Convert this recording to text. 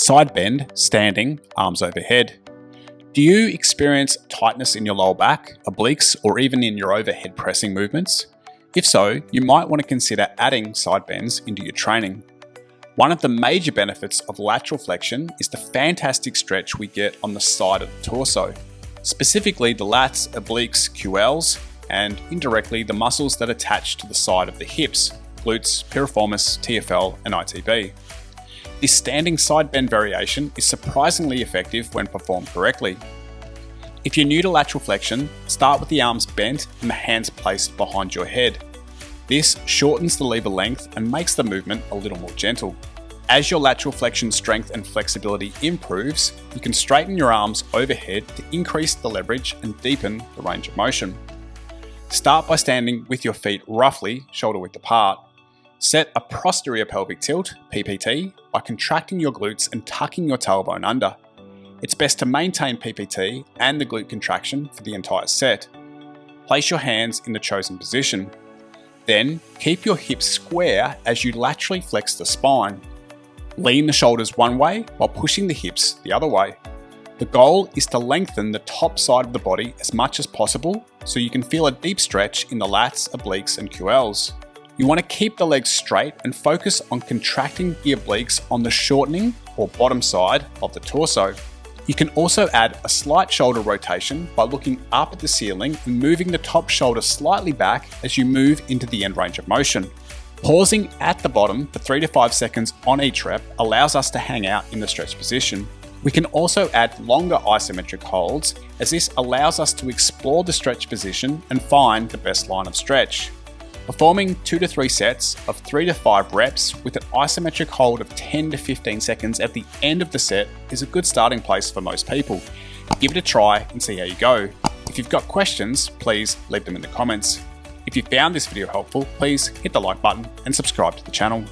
Side bend, standing, arms overhead. Do you experience tightness in your lower back, obliques, or even in your overhead pressing movements? If so, you might want to consider adding side bends into your training. One of the major benefits of lateral flexion is the fantastic stretch we get on the side of the torso, specifically the lats, obliques, QLs, and indirectly the muscles that attach to the side of the hips, glutes, piriformis, TFL, and ITB. This standing side bend variation is surprisingly effective when performed correctly. If you're new to lateral flexion, start with the arms bent and the hands placed behind your head. This shortens the lever length and makes the movement a little more gentle. As your lateral flexion strength and flexibility improves, you can straighten your arms overhead to increase the leverage and deepen the range of motion. Start by standing with your feet roughly shoulder width apart. Set a posterior pelvic tilt, PPT, by contracting your glutes and tucking your tailbone under. It's best to maintain PPT and the glute contraction for the entire set. Place your hands in the chosen position. Then, keep your hips square as you laterally flex the spine. Lean the shoulders one way while pushing the hips the other way. The goal is to lengthen the top side of the body as much as possible so you can feel a deep stretch in the lats, obliques, and QLs. You want to keep the legs straight and focus on contracting the obliques on the shortening or bottom side of the torso. You can also add a slight shoulder rotation by looking up at the ceiling and moving the top shoulder slightly back as you move into the end range of motion. Pausing at the bottom for 3 to 5 seconds on each rep allows us to hang out in the stretch position. We can also add longer isometric holds as this allows us to explore the stretch position and find the best line of stretch. Performing 2 to 3 sets of 3 to 5 reps with an isometric hold of 10 to 15 seconds at the end of the set is a good starting place for most people. Give it a try and see how you go. If you've got questions, please leave them in the comments. If you found this video helpful, please hit the like button and subscribe to the channel.